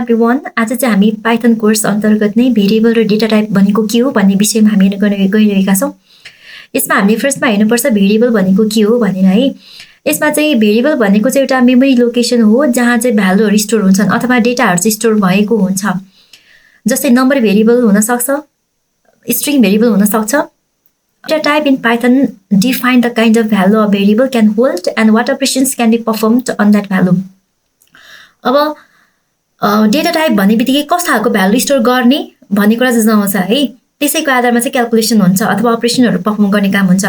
everyone, आज चाहिँ हामी पाइथन कोर्स अन्तर्गत नै भेरिएबल र डेटा टाइप भनेको के हो भन्ने विषयमा हामी गइरहेका छौँ। यसमा हामीले फर्स्टमा हेर्नुपर्छ भेरिएबल भनेको के हो भनेर है। यसमा चाहिँ भेरिएबल भनेको चाहिँ एउटा मेमोरी लोकेसन हो जहाँ चाहिँ भ्यालुहरू स्टोर हुन्छन् अथवा डेटाहरू चाहिँ स्टोर भएको हुन्छ। जस्तै नम्बर भेरिएबल हुन सक्छ, स्ट्रिङ भेरिएबल हुन सक्छ। Data type in Python define the kind of value a variable can hold and what operations can be performed on that value. अब डेटा टाइप भन्ने बित्तिकै कस्तो खालको भ्यालु स्टोर गर्ने भन्ने कुरा चाहिँ आउँछ है। त्यसैको आधारमा चाहिँ क्याल्कुलेसन हुन्छ अथवा अपरेसनहरू पर्फर्म गर्ने काम हुन्छ।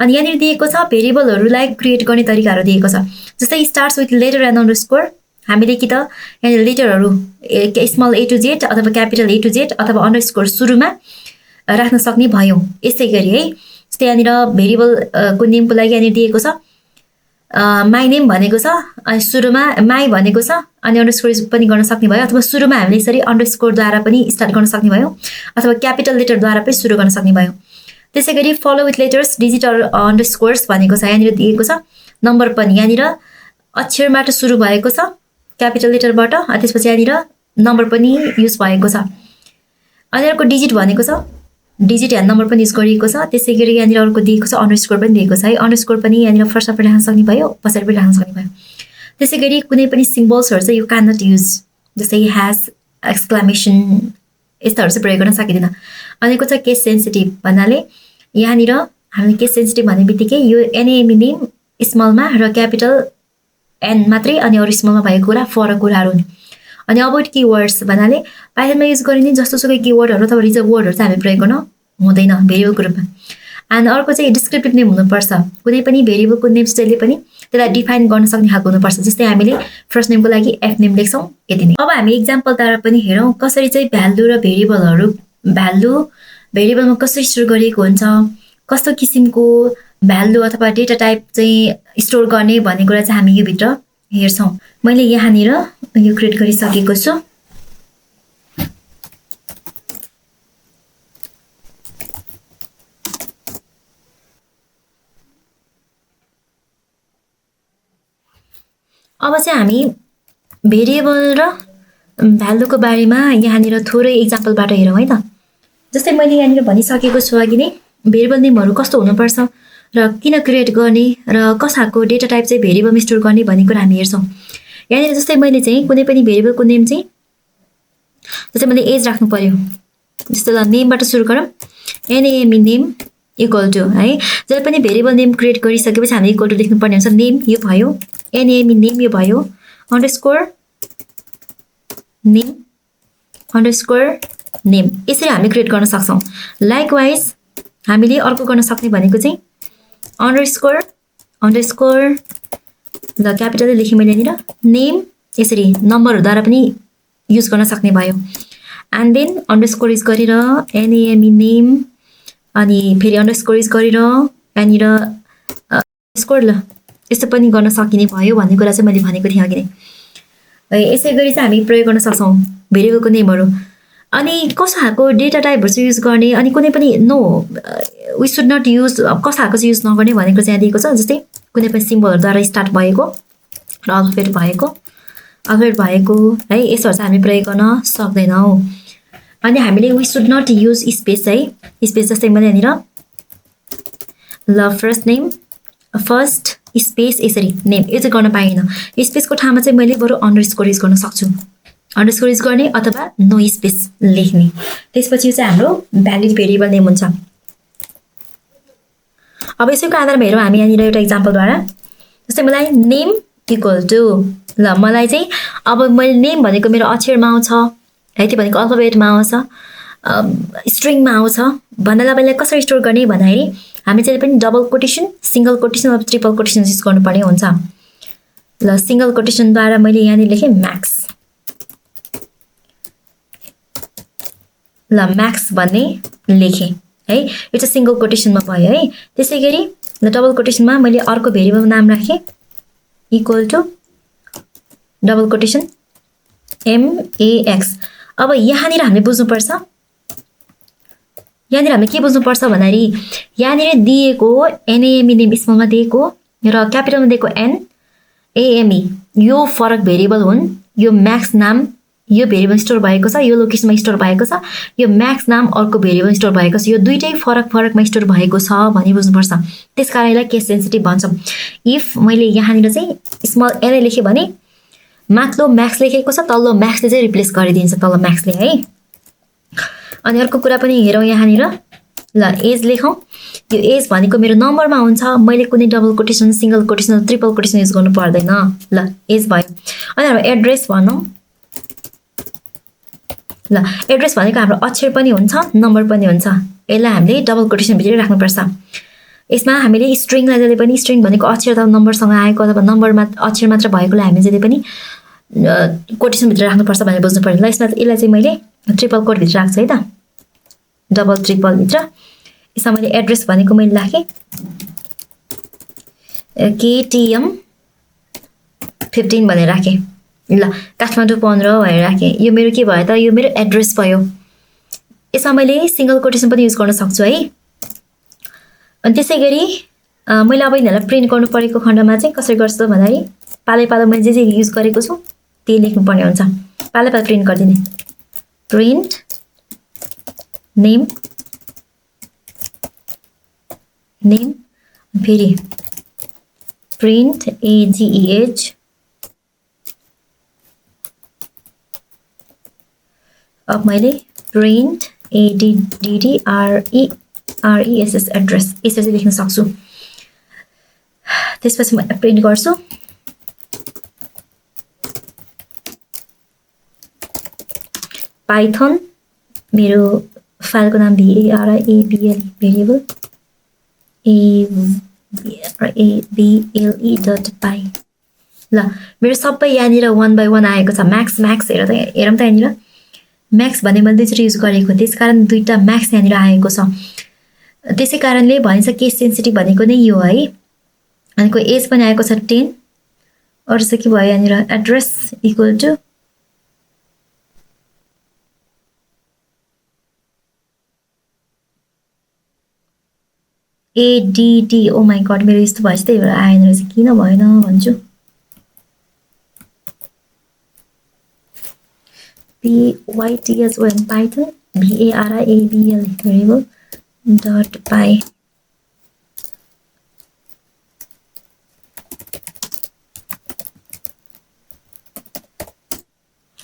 अनि यहाँनिर दिएको छ भेरिएबलहरूलाई क्रिएट गर्ने तरिकाहरू दिएको छ। जस्तै starts with letter and underscore. हामीले कि त यहाँनिर लेटरहरू स्मल ए टु जेड अथवा क्यापिटल ए टु जेड अथवा अन्डरस्कोर सुरुमा राख्न सक्ने भयौँ। यसै गरी है जस्तै यहाँनिर भेरिएबलको नेमको लागि यहाँनिर दिएको छ माई नेम भनेको छ अनि सुरुमा माई भनेको छ अनि अन्डरस्कोर पनि गर्न सक्ने भयो अथवा सुरुमा हामीले यसरी अन्डरस्कोरद्वारा पनि स्टार्ट गर्न सक्ने भयो अथवा क्यापिटल लेटरद्वारा पनि सुरु गर्न सक्ने भयो। त्यसै गरी फलो विथ लेटर्स डिजिट अन्डरस्कोर्स भनेको छ यहाँनिर दिएको छ। नम्बर पनि यहाँनिर अक्षरबाट सुरु भएको छ क्यापिटल लेटरबाट, त्यसपछि यहाँनिर नम्बर पनि युज भएको छ। अनि अर्को डिजिट भनेको छ डिजिट ह्यान्ड नम्बर पनि युज गरिएको छ। त्यसै गरी यहाँनिर अर्को दिएको छ अन्डरस्कोर पनि दिएको छ है। अन्डरस्कोर पनि यहाँनिर फर्स्टमा पनि राख्न सक्ने भयो, पछाडि पनि राख्न सक्ने भयो। त्यसै गरी कुनै पनि सिम्बल्सहरू चाहिँ यु क्यान नट युज, जस्तै ह्यास, एक्सक्लामेसन यस्ताहरू चाहिँ प्रयोग गर्न सकिँदैन। अनेको छ केस सेन्सिटिभ भन्नाले यहाँनिर हामीले केस सेन्सिटिभ भन्ने बित्तिकै यो एनएएमई नेम स्मलमा र क्यापिटल एन मात्रै अनि अरू स्मलमा भएको कुरा फरक कुराहरू हुन्। अनि अबाउट किवर्ड्स भन्नाले पाइथनमा युज गरिने जस्तोसुकै किवर्डहरू अथवा रिजर्भ वर्डहरू चाहिँ हामी प्रयोग गर्न हुँदैन भेरिएबलको रूपमा। अनि अर्को चाहिँ डिस्क्रिप्टिभ नेम हुनुपर्छ। कुनै पनि भेरिएबलको नेम जहिले पनि त्यसलाई डिफाइन गर्न सक्ने खालको हुनुपर्छ। जस्तै हामीले फर्स्ट नेमको लागि एफ नेम लेख्छौँ यति नै। अब हामी इक्जाम्पलद्वारा पनि हेरौँ कसरी चाहिँ भ्यालु र भेरिएबलमा कसरी स्टोर गरिएको हुन्छ, कस्तो किसिमको भ्यालु अथवा डेटा टाइप चाहिँ स्टोर गर्ने भन्ने कुरा चाहिँ हामी योभित्र हेर्छौँ। मैले यहाँनिर यो क्रिएट गरिसकेको छु। अब चाहिँ हामी भेरिएबल र भ्यालुको बारेमा यहाँनिर थोरै इक्जाम्पलबाट हेरौँ है त। जस्तै मैले यहाँनिर भनिसकेको छु अघि नै भेरिएबल नेमहरू कस्तो हुनुपर्छ र किन क्रिएट गर्ने र कसाको डेटा टाइप चाहिँ भेरिएबलमा स्टोर गर्ने भन्ने कुरा हामी हेर्छौँ। यहाँनिर जस्तै मैले चाहिँ कुनै पनि भेरिएबलको नेम चाहिँ जस्तै मैले एज राख्नु पर्यो। जस्तै ल नेमबाट सुरु गरौँ। एनएएमई नेम इक्वल टु है जहिले पनि भेरिएबल नेम क्रिएट गरिसकेपछि हामीले इक्वल टु लेख्नुपर्ने हुन्छ। नेम यो भयो, एनएएमई नेम यो भयो, अन्डरस्कोर नेम अन्डरस्कोर नेम यसरी हामी क्रिएट गर्न सक्छौँ। लाइकवाइज हामीले अर्को गर्न सक्ने भनेको चाहिँ अन्डरस्कोर ल क्यापिटलले लेखेँ मैले यहाँनिर नेम यसरी नम्बरहरूद्वारा पनि युज गर्न सक्ने भयो। एन्ड देन अन्डरस्कोर युज गरेर एनएएमई नेम अनि फेरि अन्डरस्कोर युज गरेर यहाँनिर स्कोर ल यस्तो पनि गर्न सकिने भयो भन्ने कुरा चाहिँ मैले भनेको थिएँ अघि नै। यसै गरी चाहिँ हामी प्रयोग गर्न सक्छौँ भेरिएबलको नेमहरू। अनि कस्तो खालको डेटा टाइपहरू चाहिँ युज गर्ने अनि कुनै पनि no we should not use कस्तो खालको चाहिँ युज नगर्ने भनेको चाहिँ यहाँ दिएको छ। जस्तै कुनै पनि सिम्बलहरूद्वारा स्टार्ट भएको र अल्फाबेट भएको है यस्तोहरू चाहिँ हामी प्रयोग गर्न सक्दैनौँ। अनि हामीले we should not use space है। स्पेस जस्तै मैले यहाँनिर ल फर्स्ट नेम फर्स्ट स्पेस यसरी नेम यो चाहिँ गर्न पाइएन। स्पेसको ठाउँमा चाहिँ मैले बरु अन्डरस्कोर युज गर्न सक्छु। अन्डरस्कोर युज गर्ने अथवा नो स्पेस लेख्ने। त्यसपछि चाहिँ हाम्रो भ्यालिड भेरिएबल नेम हुन्छ। अब यसैको आधारमा हेरौँ हामी यहाँनिर एउटा इक्जाम्पलद्वारा। जस्तै मलाई नेम इक्वल टु ल मलाई चाहिँ अब मैले नेम भनेको मेरो अक्षरमा आउँछ है, त्यो भनेको अल्फाबेटमा आउँछ, स्ट्रिङमा आउँछ भन्दा मैले कसरी स्टोर गर्ने भन्दाखेरि हामी चाहिँ पनि डबल कोटेसन, सिङ्गल कोटेसन अथवा ट्रिपल कोटेसन युज गर्नुपर्ने हुन्छ। ल सिङ्गल कोटेसनद्वारा मैले यहाँनिर लेखेँ म्याक्स ल म्याक्स भन्ने लेखेँ है। यो चाहिँ सिङ्गल कोटेसनमा भयो है। त्यसै गरी ल डबल कोटेसनमा मैले अर्को भेरिएबल नाम राखेँ इक्वल टु डबल कोटेसन एमएएक्स। अब यहाँनिर हामीले बुझ्नुपर्छ यहाँनिर हामीले के बुझ्नुपर्छ भन्दाखेरि यहाँनिर दिएको एनएएमई नेम स्मलमा दिएको र क्यापिटलमा दिएको एनएएमई यो फरक भेरिएबल हुन्। यो म्याक्स नाम यो भेरिएबल स्टोर भएको छ, यो लोकेसनमा स्टोर भएको छ, यो म्याक्स नाम अर्को भेरिएबल स्टोर भएको छ, यो दुईटै फरकमा स्टोर भएको छ भनी बुझ्नुपर्छ। त्यसकारण यसलाई केस सेन्सिटिभ भन्छौँ। इफ मैले यहाँनिर चाहिँ स्मल एन लेखेँ भने माथिल्लो म्याक्स लेखेको छ, तल्लो म्याक्सले चाहिँ रिप्लेस गरिदिन्छ, तल्लो म्याक्सले है। अनि अर्को कुरा पनि हेरौँ यहाँनिर। ल एज लेखौँ। यो एज भनेको मेरो नम्बरमा हुन्छ, मैले कुनै double quotation, single quotation, triple quotation use गर्नु पर्दैन। ल एज भयो। अनि हाम्रो एड्रेस भनौँ। ल एड्रेस भनेको हाम्रो अक्षर पनि हुन्छ, नम्बर पनि हुन्छ। यसलाई हामीले डबल कोटेसन भित्र राख्नुपर्छ। यसमा हामीले स्ट्रिङलाई जहिले पनि, स्ट्रिङ भनेको अक्षर अथवा नम्बरसँग आएको अथवा नम्बरमा अक्षर मात्र भएकोलाई हामीले जहिले पनि कोटेसन भित्र राख्नुपर्छ भनेर बुझ्नु पर्यो। ल यसमा यसलाई चाहिँ मैले ट्रिपल कोट भित्र राख्छु है त, डबल ट्रिपल भित्र। यसमा मैले एड्रेस भनेको मैले राखेँ KTM 15 भनेर राखेँ। ल काठमाडौँ 15 भनेर राखेँ। यो मेरो के भयो त, यो मेरो एड्रेस भयो। यसमा मैले सिंगल कोटेसन पनि युज गर्न सक्छु है। अनि त्यसै गरी मैले अब यिनीहरूलाई प्रिन्ट गर्नु परेको खण्डमा चाहिँ कसरी गर्छु भन्दाखेरि पालै मैले जे युज गरेको छु त्यही लेख्नुपर्ने हुन्छ। पालै प्रिन्ट गरिदिने। प्रिन्ट नेम फेरि प्रिन्ट AGEH अब मैले प्रिन्ट ADDRESS एड्रेस यसरी लेख्न सक्छु। त्यसपछि म प्रिन्ट गर्छु। पाइथन मेरो फाइलको नाम VARABL भेरिएबल AVARABLE.py। ल मेरो सबै यहाँनिर 1 by 1 आएको छ। म्याक्स हेरौँ त यहाँनिर म्याक्स भने मैले दुईचोटि युज गरेको, त्यसकारण दुईटा म्याक्स यहाँनिर आएको छ। त्यसै कारणले भनिन्छ केस सेन्सिटिभ भनेको नै यो है। अनि को एज पनि आएको छ 10। अरू चाहिँ के भयो यहाँनिर address equal to ADD। Oh my God मेरो यस्तो भएछ त्यही भएर आएन रहेछ, किन भएन भन्छु। PYTHON Python VARABL variable dot py।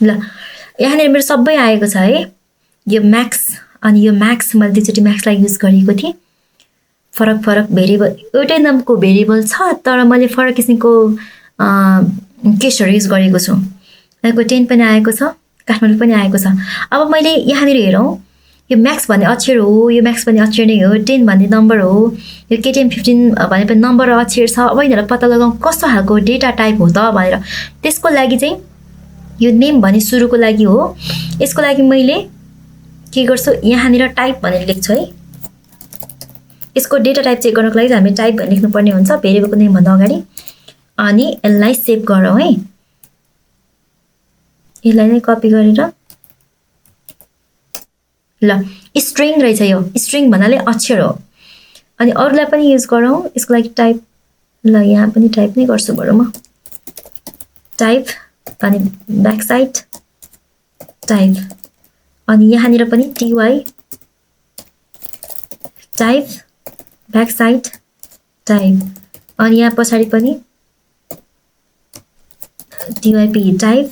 ल यहाँनिर मेरो सबै आएको छ है। यो म्याक्स अनि यो म्याक्स मैले दुईचोटि म्याक्सलाई युज गरेको थिएँ। फरक भेरिएबल, एउटै नामको भेरिएबल छ तर मैले फरक किसिमको केसहरू युज गरेको छु। यहाँको 10 पनि आएको छ, काठमाडौँ पनि आएको छ। अब मैले यहाँनिर हेरौँ, यो म्याक्स भन्ने अक्षर हो, यो म्याक्स भन्ने अक्षर नै हो, 10 भन्ने नम्बर हो, यो KTM 15 भने पनि नम्बर र अक्षर छ। अब यिनीहरूलाई पत्ता लगाउँ कस्तो खालको डेटा टाइप हो त भनेर। त्यसको लागि चाहिँ यो नेम भन्ने सुरुको लागि हो। यसको लागि मैले के गर्छु यहाँनिर टाइप भनेर लेख्छु है। यसको डेटा टाइप चेक गर्नको लागि हामीले टाइप भनेर लेख्नुपर्ने हुन्छ भेरिएबलको नेमभन्दा अगाडि। अनि यसलाई सेभ गरौँ है। यसलाई नै कपी गरेर ल स्ट्रिङ रहेछ यो। स्ट्रिङ भन्नाले अक्षर हो। अनि अरूलाई पनि युज गरौँ। यसको लागि टाइप, ल यहाँ पनि टाइप नै गर्छु बरु म। टाइप अनि ब्याक साइड टाइप अनि यहाँनिर पनि TY type back side type अनि यहाँ पछाडि पनि TYP टाइप।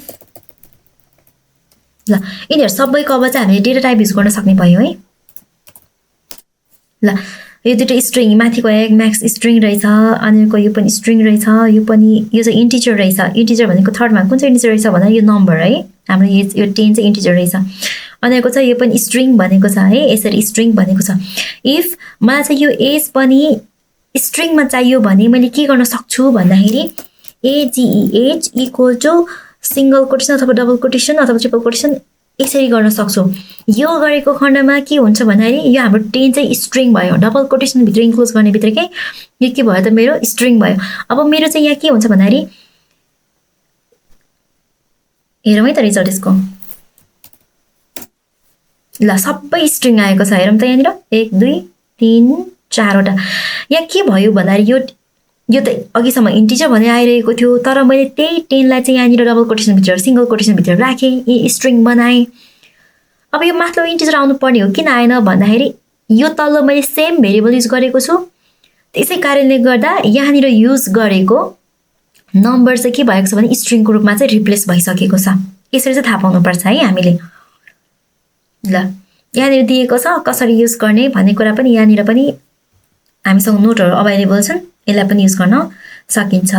ल यिनीहरू सबैको अब चाहिँ हामीले डेटा टाइप युज गर्न सक्ने भयो है। ल यो दुईटा स्ट्रिङ, माथिको एक म्याक्स स्ट्रिङ रहेछ, अनिको यो पनि स्ट्रिङ रहेछ, यो चाहिँ इन्टिजर रहेछ। इन्टिजर भनेको थर्डमा कुन चाहिँ इन्टिजर रहेछ भन्दा यो नम्बर है, हाम्रो यो 10 चाहिँ इन्टिजर रहेछ। अनिको चाहिँ यो पनि स्ट्रिङ भनेको छ है, यसरी स्ट्रिङ भनेको छ। इफ मलाई चाहिँ यो एज पनि स्ट्रिङमा चाहियो भने मैले के गर्न सक्छु भन्दाखेरि AGEH equal to single quotation अथवा डबल कोटेसन अथवा ट्रिपल कोटेसन यसरी गर्न सक्छु। यो गरेको खण्डमा के हुन्छ भन्दाखेरि यो हाम्रो 10 चाहिँ स्ट्रिङ भयो, डबल कोटेसन भित्र इन्क्लुड गर्ने बित्तिकै यो के भयो त मेरो स्ट्रिङ भयो। अब मेरो चाहिँ यहाँ के हुन्छ भन्दाखेरि हेरौँ है त रिजल्ट यसको। ल सबै स्ट्रिङ आएको छ हेरौँ त यहाँनिर 1 2 3 4 वटा। यहाँ के भयो भन्दाखेरि यो यो त अघिसम्म इन्टिजर भनेर आइरहेको थियो, तर मैले त्यही 10 लाई चाहिँ यहाँनिर डबल कोटेसनभित्र सिङ्गल कोटेसनभित्र राखेँ, स्ट्रिङ बनाएँ। अब यो माथिल्लो इन्टिजर आउनुपर्ने हो, किन आएन भन्दाखेरि यो तल्लो मैले सेम भेरिएबल युज गरेको छु, त्यसै कारणले गर्दा यहाँनिर युज गरेको नम्बर चाहिँ के भएको छ भने स्ट्रिङको रूपमा चाहिँ रिप्लेस भइसकेको छ। यसरी चाहिँ थाहा पाउनुपर्छ है हामीले। ल यहाँनिर दिएको छ कसरी युज गर्ने भन्ने कुरा पनि यहाँनिर पनि हामीसँग नोटहरू अभाइलेबल छन्, यसलाई पनि युज गर्न सकिन्छ।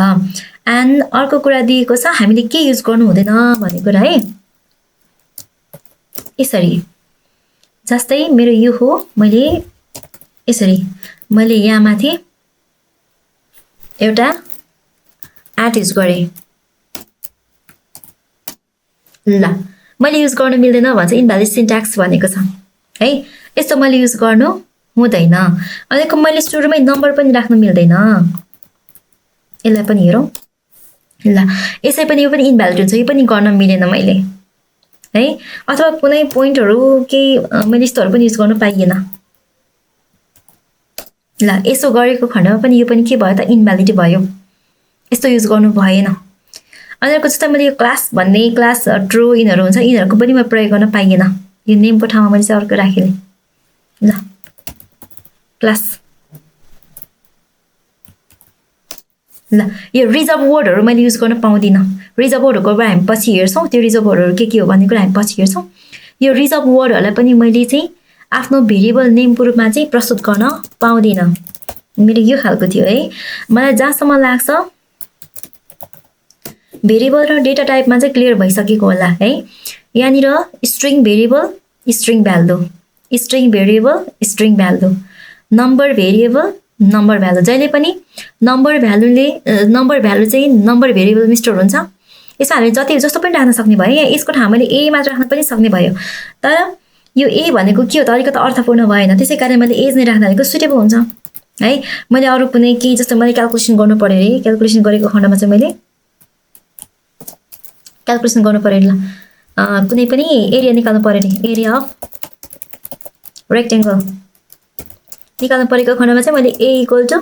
एन्ड अर्को कुरा दिएको छ हामीले के युज गर्नु हुँदैन भन्ने कुरा है। यसरी जस्तै मेरो यो हो, मैले यसरी मैले यहाँ माथि एउटा एट युज गरेँ। ल मैले युज गर्नु मिल्दैन भन्छ, इनभ्यालिड सिन्ट्याक्स भनेको छ है। यस्तो मैले युज गर्नु हुँदैन। अनि मैले सुरुमै नम्बर पनि राख्नु मिल्दैन। यसलाई पनि हेरौँ। ल यसै पनि यो पनि इनभ्यालिड हुन्छ, यो पनि गर्न मिलेन मैले है। अथवा कुनै पोइन्टहरू केही मैले यस्तोहरू पनि युज गर्नु पाइएन। ल यसो गरेको खण्डमा पनि यो पनि के भयो त, इनभ्यालिड भयो। यस्तो युज गर्नु भएन। अनि अर्को जस्तै मैले यो क्लास भन्ने क्लास ट्रु यिनीहरू हुन्छ, यिनीहरूको पनि म प्रयोग गर्न पाइएन। यो नेमको ठाउँमा मैले चाहिँ अर्को राखेँ। ल क्लास। ल यो रिजर्भ वर्डहरू मैले युज गर्न पाउँदिनँ। रिजर्भ वर्डहरूको बारे हामी पछि हेर्छौँ, त्यो रिजर्भ वर्डहरू के हो भन्ने कुरा हामी पछि हेर्छौँ। यो रिजर्भ वर्डहरूलाई पनि मैले चाहिँ आफ्नो भेरिएबल नेमको रूपमा चाहिँ प्रस्तुत गर्न पाउँदिनँ। मेरो यो खालको थियो है। मलाई जहाँसम्म लाग्छ भेरिएबल र डेटा टाइपमा चाहिँ क्लियर भइसकेको होला है। यहाँनिर string variable, string value, string variable, string value, number variable, number value. जहिले पनि नम्बर भ्यालु चाहिँ नम्बर भेरिएबल मिस्टर हुन्छ। यसमा हामीले जति जस्तो पनि राख्न सक्ने भयो। यहाँ यसको ठाउँमा मैले ए मात्र राख्न पनि सक्ने भयो। तर यो ए भनेको के हो त, अलिकति अर्थपूर्ण भएन। त्यसै कारण मैले एज नै राख्दा भनेको सुटेबल हुन्छ है। मैले अरू कुनै केही जस्तो मैले क्यालकुलेसन गर्नु पर्यो अरे, क्यालकुलेसन गरेको खण्डमा चाहिँ मैले क्यालकुलेसन गर्नु पर्यो। ल कुनै पनि एरिया निकाल्नु पर्यो नि, एरिया अफ रेक्टेङ्गल निकाल्नु परेको खण्डमा चाहिँ मैले A equal to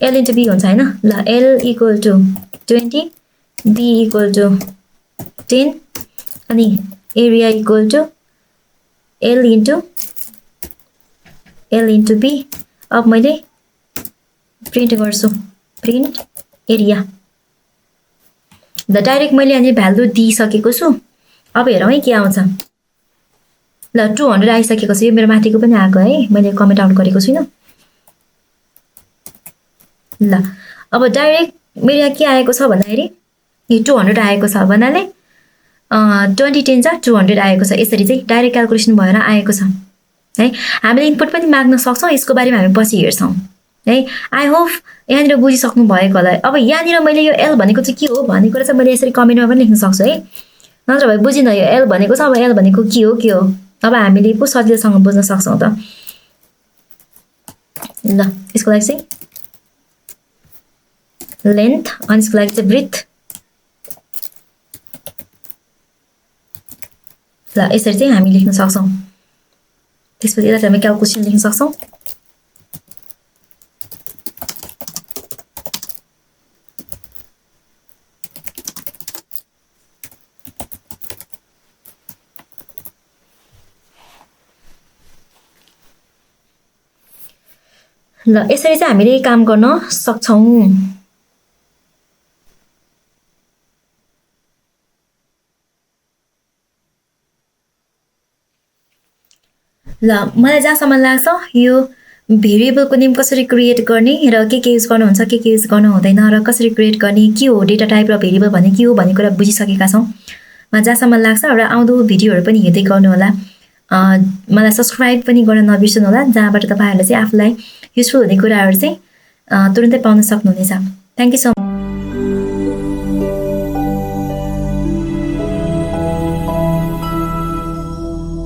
L into B हुन्छ होइन। ल L equal to 20, B equal to 10 अनि area equal to L into B. अब मैले प्रिन्ट गर्छु, प्रिन्ट एरिया। ल डाइरेक्ट मैले यहाँ भ्यालु दिइसकेको छु। अब हेरौँ है के आउँछ। ल 200 आइसकेको छ। यो मेरो माथिको पनि आएको है, मैले कमेन्ट आउट गरेको छुइनँ। ल अब डाइरेक्ट मेरो यहाँ के आएको छ भन्दाखेरि यो 200 आएको छ भन्नाले 20 10 जा 200 आएको छ। यसरी चाहिँ डाइरेक्ट क्यालकुलेसन भएर आएको छ है। हामीले इनपुट पनि माग्न सक्छौँ, यसको बारेमा हामी पछि हेर्छौँ है। आई होप यहाँनिर बुझिसक्नु भएको होला। अब यहाँनिर मैले यो एल भनेको चाहिँ के हो भन्ने कुरा चाहिँ मैले यसरी कमेन्टमा पनि लेख्न सक्छु है। नत्र भए बुझिन यो एल भनेको छ। अब एल भनेको के हो अब हामीले पो सजिलोसँग बुझ्न सक्छौँ त। ल यसको लागि चाहिँ लेन्थ अनि यसको लागि चाहिँ ब्रेथ। ल यसरी चाहिँ हामी लेख्न सक्छौँ। त्यसपछि यसलाई हामी क्यालकुलेसन लेख्न सक्छौँ। ल यसरी चाहिँ हामीले काम गर्न सक्छौँ। ल मलाई जहाँसम्म लाग्छ यो भेरिएबलको नेम कसरी क्रिएट गर्ने र के युज गर्नुहुन्छ, के युज गर्नु हुँदैन र कसरी क्रिएट गर्ने, के हो डेटा टाइप र भेरिएबल भने के हो भन्ने कुरा बुझिसकेका छौँ। जहाँसम्म लाग्छ र आउँदो भिडियोहरू पनि हेर्दै गर्नु होला। मलाई सब्सक्राइब पनि गर्न नबिर्सनु होला, जहाँबाट तपाईँहरूले चाहिँ आफूलाई युजफुल हुने कुराहरू चाहिँ तुरुन्तै पाउन सक्नुहुनेछ। Thank you so much.